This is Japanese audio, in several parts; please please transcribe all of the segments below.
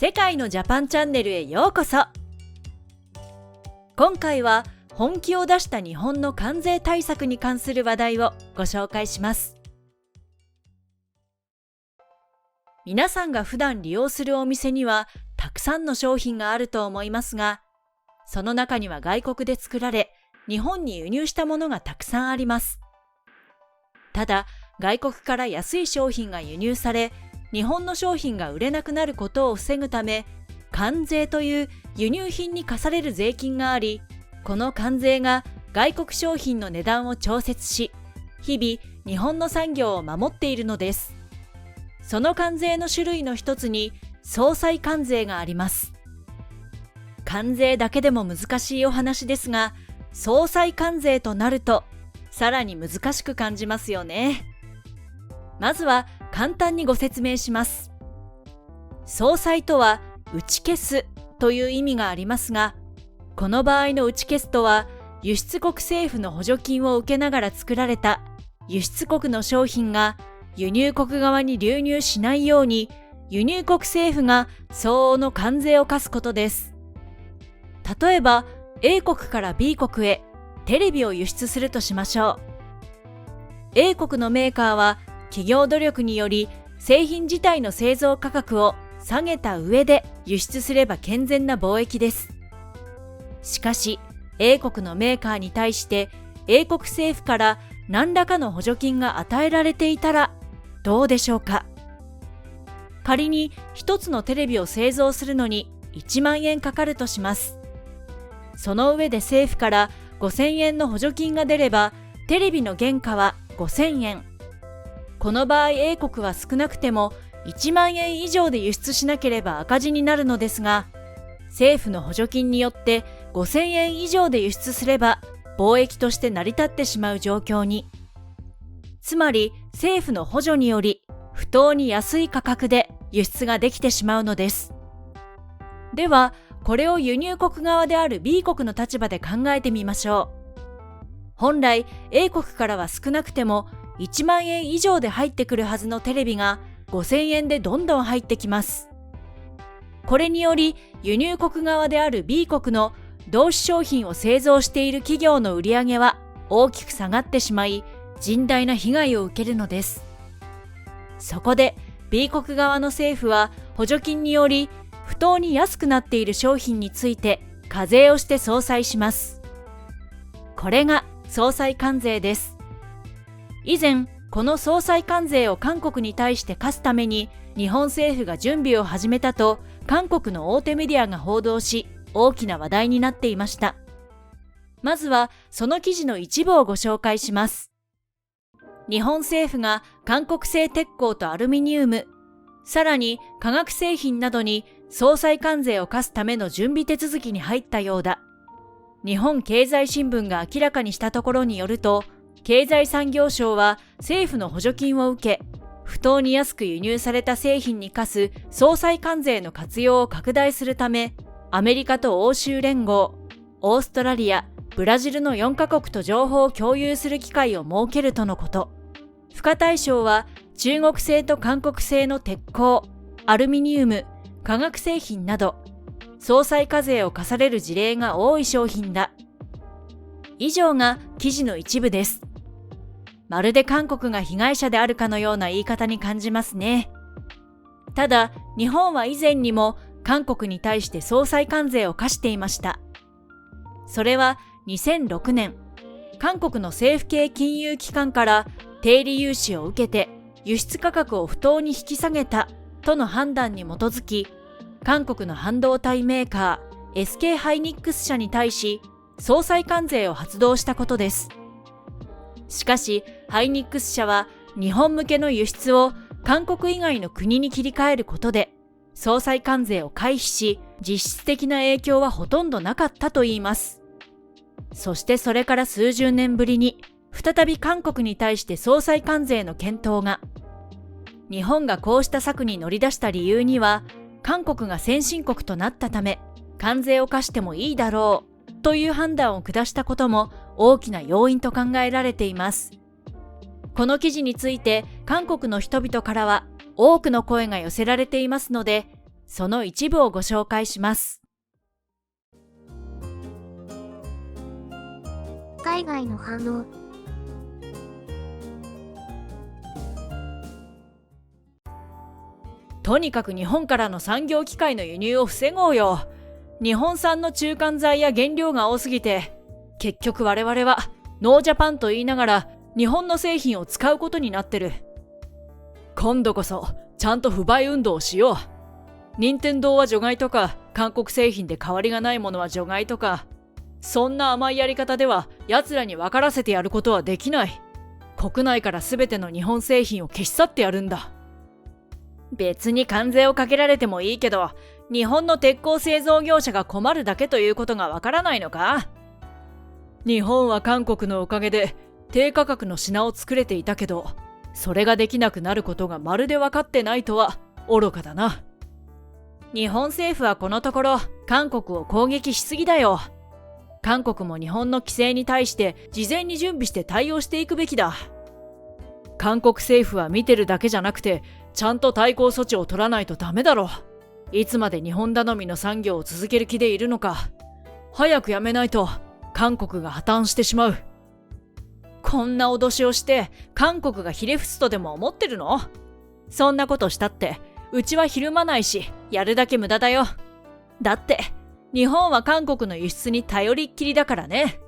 世界のジャパンチャンネルへようこそ。今回は本気を出した日本の関税対策に関する話題をご紹介します。皆さんが普段利用するお店にはたくさんの商品があると思いますが、その中には外国で作られ、日本に輸入したものがたくさんあります。ただ、外国から安い商品が輸入され、日本の商品が売れなくなることを防ぐため、関税という輸入品に課される税金があり、この関税が外国商品の値段を調節し、日々日本の産業を守っているのです。その関税の種類の一つに相殺関税があります。関税だけでも難しいお話ですが、相殺関税となるとさらに難しく感じますよね。まずは簡単にご説明します。相殺とは打ち消すという意味がありますが、この場合の打ち消すとは輸出国政府の補助金を受けながら作られた輸出国の商品が輸入国側に流入しないように輸入国政府が相応の関税を課すことです。例えば A 国から B 国へテレビを輸出するとしましょう。A 国のメーカーは企業努力により製品自体の製造価格を下げた上で輸出すれば健全な貿易です。しかし A 国のメーカーに対して A 国政府から何らかの補助金が与えられていたらどうでしょうか。仮に一つのテレビを製造するのに1万円かかるとします。その上で政府から5000円の補助金が出ればテレビの原価は5000円。この場合 A 国は少なくても1万円以上で輸出しなければ赤字になるのですが、政府の補助金によって5000円以上で輸出すれば貿易として成り立ってしまう状況に。つまり政府の補助により不当に安い価格で輸出ができてしまうのです。ではこれを輸入国側である B 国の立場で考えてみましょう。本来 A 国からは少なくても1万円以上で入ってくるはずのテレビが5000円でどんどん入ってきます。これにより輸入国側である B 国の同種商品を製造している企業の売り上げは大きく下がってしまい、甚大な被害を受けるのです。そこで B 国側の政府は補助金により不当に安くなっている商品について課税をして相殺します。これが相殺関税です。以前、この相殺関税を韓国に対して課すために日本政府が準備を始めたと韓国の大手メディアが報道し、大きな話題になっていました。まずはその記事の一部をご紹介します。日本政府が韓国製鉄鋼とアルミニウム、さらに化学製品などに相殺関税を課すための準備手続きに入ったようだ。日本経済新聞が明らかにしたところによると、経済産業省は政府の補助金を受け、不当に安く輸入された製品に課す相殺関税の活用を拡大するため、アメリカと欧州連合、オーストラリア、ブラジルの4カ国と情報を共有する機会を設けるとのこと。付加対象は中国製と韓国製の鉄鋼、アルミニウム、化学製品など、相殺課税を課される事例が多い商品だ。以上が記事の一部です。まるで韓国が被害者であるかのような言い方に感じますね。ただ、日本は以前にも韓国に対して相殺関税を課していました。それは2006年、韓国の政府系金融機関から低利融資を受けて輸出価格を不当に引き下げたとの判断に基づき、韓国の半導体メーカー SK ハイニックス社に対し相殺関税を発動したことです。しかし、ハイニックス社は日本向けの輸出を韓国以外の国に切り替えることで、相殺関税を回避し、実質的な影響はほとんどなかったといいます。そしてそれから数十年ぶりに、再び韓国に対して相殺関税の検討が。日本がこうした策に乗り出した理由には、韓国が先進国となったため、関税を課してもいいだろうという判断を下したことも大きな要因と考えられています。この記事について韓国の人々からは多くの声が寄せられていますので、その一部をご紹介します。海外の反応。とにかく日本からの産業機械の輸入を防ごうよ。日本産の中間材や原料が多すぎて、結局我々はノージャパンと言いながら日本の製品を使うことになってる。今度こそちゃんと不買運動をしよう。任天堂は除外とか、韓国製品で変わりがないものは除外とか、そんな甘いやり方では奴らに分からせてやることはできない。国内から全ての日本製品を消し去ってやるんだ。別に関税をかけられてもいいけど、日本の鉄鋼製造業者が困るだけということがわからないのか？日本は韓国のおかげで低価格の品を作れていたけど、それができなくなることがまるで分かってないとは愚かだな。日本政府はこのところ韓国を攻撃しすぎだよ。韓国も日本の規制に対して事前に準備して対応していくべきだ。韓国政府は見てるだけじゃなくて、ちゃんと対抗措置を取らないとダメだろ。いつまで日本頼みの産業を続ける気でいるのか。早くやめないと韓国が破綻してしまう。こんな脅しをして韓国がひれ伏すとでも思ってるの？そんなことしたってうちはひるまないし、やるだけ無駄だよ。だって日本は韓国の輸出に頼りっきりだからね。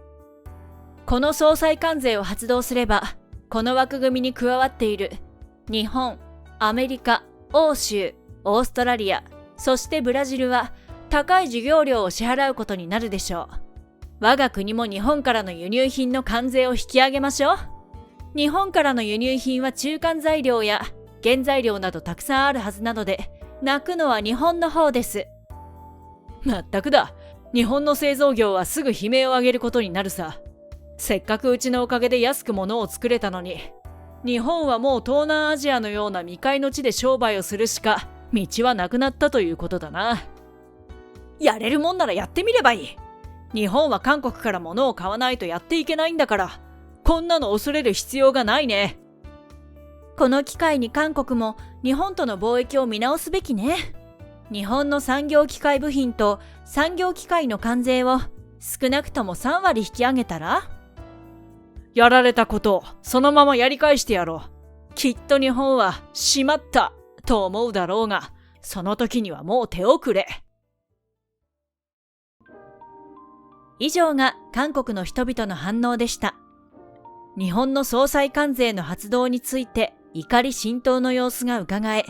この総裁関税を発動すれば、この枠組みに加わっている日本、アメリカ、欧州、オーストラリア、そしてブラジルは高い授業料を支払うことになるでしょう。我が国も日本からの輸入品の関税を引き上げましょう。日本からの輸入品は中間材料や原材料などたくさんあるはずなので、泣くのは日本の方です。まったくだ。日本の製造業はすぐ悲鳴を上げることになるさ。せっかくうちのおかげで安く物を作れたのに、日本はもう東南アジアのような未開の地で商売をするしか道はなくなったということだな。やれるもんならやってみればいい。日本は韓国から物を買わないとやっていけないんだから、こんなの恐れる必要がないね。この機会に韓国も日本との貿易を見直すべきね。日本の産業機械部品と産業機械の関税を少なくとも3割引き上げたら？やられたことをそのままやり返してやろう。きっと日本はしまったと思うだろうが、その時にはもう手遅れ。以上が韓国の人々の反応でした。日本の総裁関税の発動について怒り心頭の様子がうかがえ、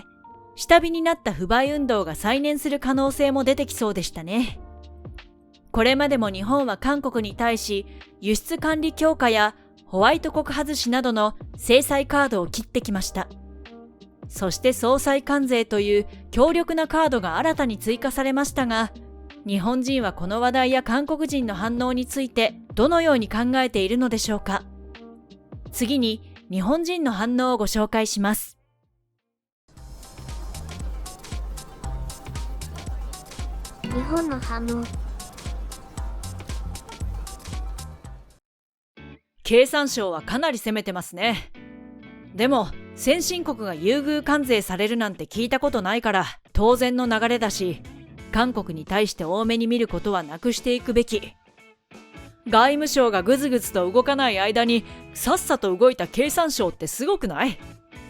下火になった不買運動が再燃する可能性も出てきそうでしたね。これまでも日本は韓国に対し輸出管理強化やホワイト国外しなどの制裁カードを切ってきました。そして総裁関税という強力なカードが新たに追加されましたが、日本人はこの話題や韓国人の反応についてどのように考えているのでしょうか。次に日本人の反応をご紹介します。日本の反応。経産省はかなり攻めてますね。でも先進国が優遇関税されるなんて聞いたことないから当然の流れだし、韓国に対して多めに見ることはなくしていくべき。外務省がぐずぐずと動かない間にさっさと動いた経産省ってすごくない？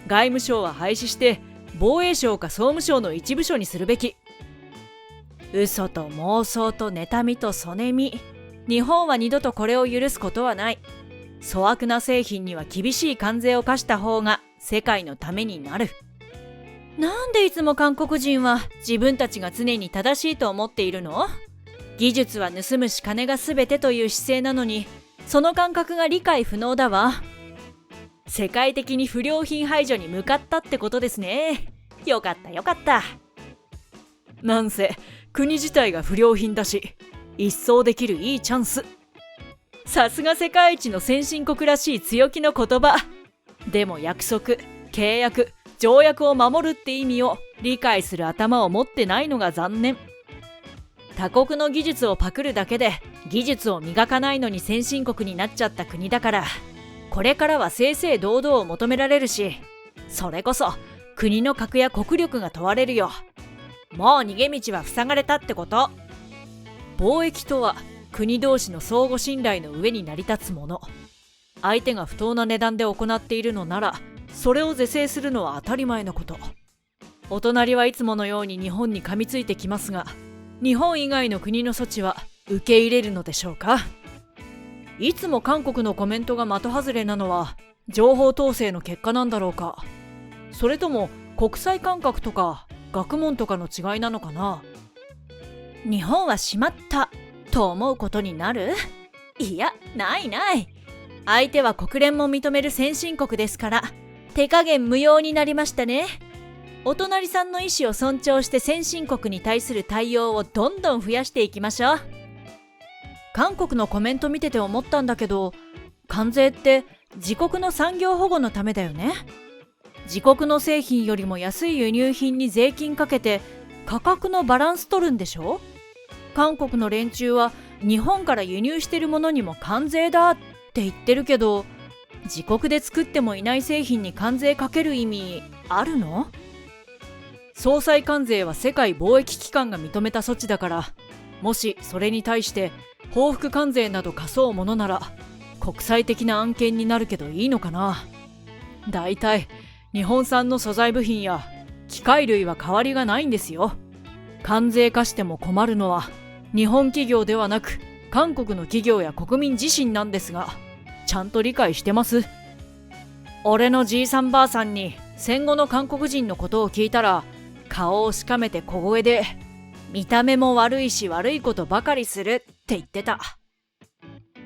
外務省は廃止して防衛省か総務省の一部署にするべき。嘘と妄想と妬みとそねみ。日本は二度とこれを許すことはない。粗悪な製品には厳しい関税を課した方が世界のためになる。なんでいつも韓国人は自分たちが常に正しいと思っているの？技術は盗むし金が全てという姿勢なのに、その感覚が理解不能だわ。世界的に不良品排除に向かったってことですね。よかったよかった。なんせ国自体が不良品だし、一掃できるいいチャンス。さすが世界一の先進国らしい強気の言葉。でも約束、契約、条約を守るって意味を理解する頭を持ってないのが残念。他国の技術をパクるだけで技術を磨かないのに先進国になっちゃった国だから、これからは正々堂々を求められるし、それこそ国の格や国力が問われるよ。もう逃げ道は塞がれたってこと。貿易とは国同士の相互信頼の上に成り立つもの。相手が不当な値段で行っているのなら、それを是正するのは当たり前のこと。お隣はいつものように日本に噛みついてきますが、日本以外の国の措置は受け入れるのでしょうか。いつも韓国のコメントが的外れなのは情報統制の結果なんだろうか、それとも国際感覚とか学問とかの違いなのかな。日本はしまったと思うことになる？いや、ないない。相手は国連も認める先進国ですから、手加減無用になりましたね。お隣さんの意思を尊重して先進国に対する対応をどんどん増やしていきましょう。韓国のコメント見てて思ったんだけど、関税って自国の産業保護のためだよね。自国の製品よりも安い輸入品に税金かけて価格のバランス取るんでしょ。韓国の連中は日本から輸入してるものにも関税だって言ってるけど、自国で作ってもいない製品に関税かける意味あるの？総裁関税は世界貿易機関が認めた措置だから、もしそれに対して報復関税など課そうものなら国際的な案件になるけどいいのかな。だいたい日本産の素材部品や機械類は変わりがないんですよ。関税化しても困るのは日本企業ではなく韓国の企業や国民自身なんですが、ちゃんと理解してます？俺のじいさんばあさんに戦後の韓国人のことを聞いたら、顔をしかめて小声で、見た目も悪いし悪いことばかりするって言ってた。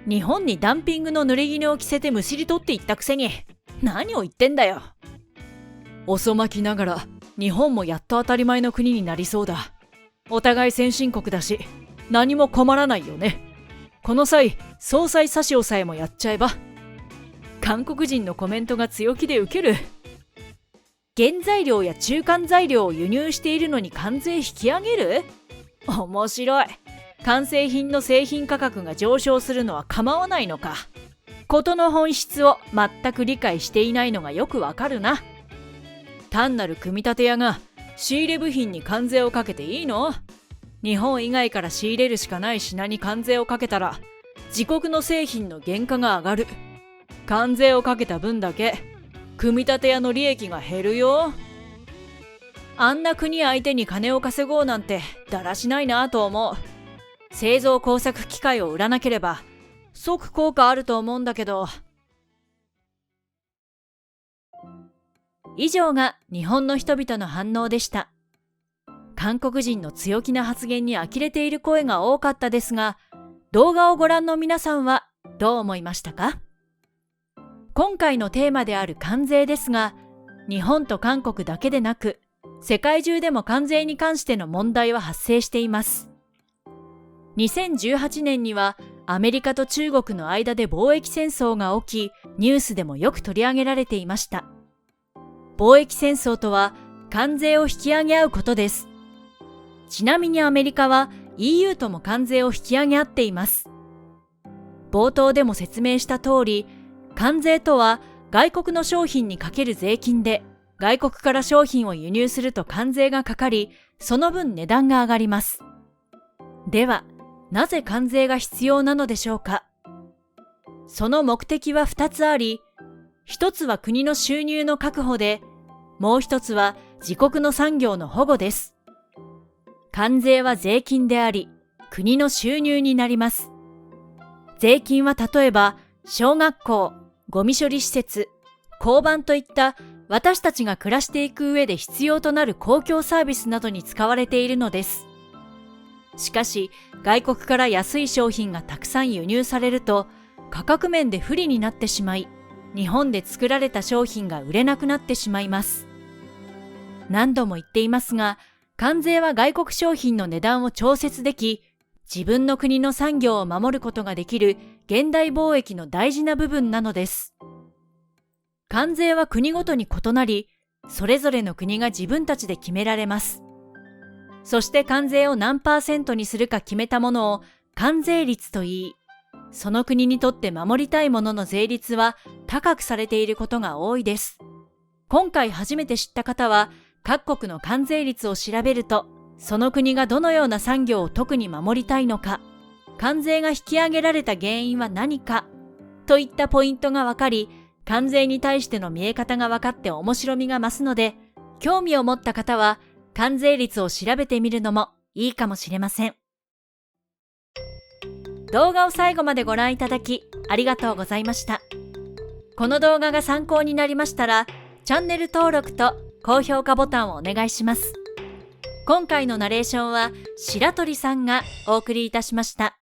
日本にダンピングの濡れ衣を着せてむしり取っていったくせに何を言ってんだよ。遅まきながら日本もやっと当たり前の国になりそうだ。お互い先進国だし何も困らないよね。この際総裁差し押さえもやっちゃえば。韓国人のコメントが強気でウケる。原材料や中間材料を輸入しているのに関税引き上げる？面白い。完成品の製品価格が上昇するのは構わないのか。事の本質を全く理解していないのがよくわかるな。単なる組み立て屋が仕入れ部品に関税をかけていいの？日本以外から仕入れるしかない品に関税をかけたら自国の製品の原価が上がる。関税をかけた分だけ組み立て屋の利益が減るよ。あんな国相手に金を稼ごうなんてだらしないなと思う。製造工作機械を売らなければ即効果あると思うんだけど。以上が日本の人々の反応でした。韓国人の強気な発言に呆れている声が多かったですが、動画をご覧の皆さんはどう思いましたか？今回のテーマである関税ですが、日本と韓国だけでなく、世界中でも関税に関しての問題は発生しています。2018年にはアメリカと中国の間で貿易戦争が起き、ニュースでもよく取り上げられていました。貿易戦争とは関税を引き上げ合うことです。ちなみにアメリカは EU とも関税を引き上げ合っています。冒頭でも説明した通り、関税とは外国の商品にかける税金で、外国から商品を輸入すると関税がかかり、その分値段が上がります。では、なぜ関税が必要なのでしょうか？その目的は2つあり、1つは国の収入の確保で、もう1つは自国の産業の保護です。関税は税金であり、国の収入になります。税金は例えば、小学校、ゴミ処理施設、交番といった私たちが暮らしていく上で必要となる公共サービスなどに使われているのです。しかし、外国から安い商品がたくさん輸入されると、価格面で不利になってしまい、日本で作られた商品が売れなくなってしまいます。何度も言っていますが、関税は外国商品の値段を調節でき、自分の国の産業を守ることができる現代貿易の大事な部分なのです。関税は国ごとに異なり、それぞれの国が自分たちで決められます。そして関税を何%にするか決めたものを関税率と言い、その国にとって守りたいものの税率は高くされていることが多いです。今回初めて知った方は、各国の関税率を調べると、その国がどのような産業を特に守りたいのか、関税が引き上げられた原因は何か、といったポイントがわかり、関税に対しての見え方が分かって面白みが増すので、興味を持った方は関税率を調べてみるのもいいかもしれません。動画を最後までご覧いただきありがとうございました。この動画が参考になりましたら、チャンネル登録と高評価ボタンをお願いします。今回のナレーションは白鳥さんがお送りいたしました。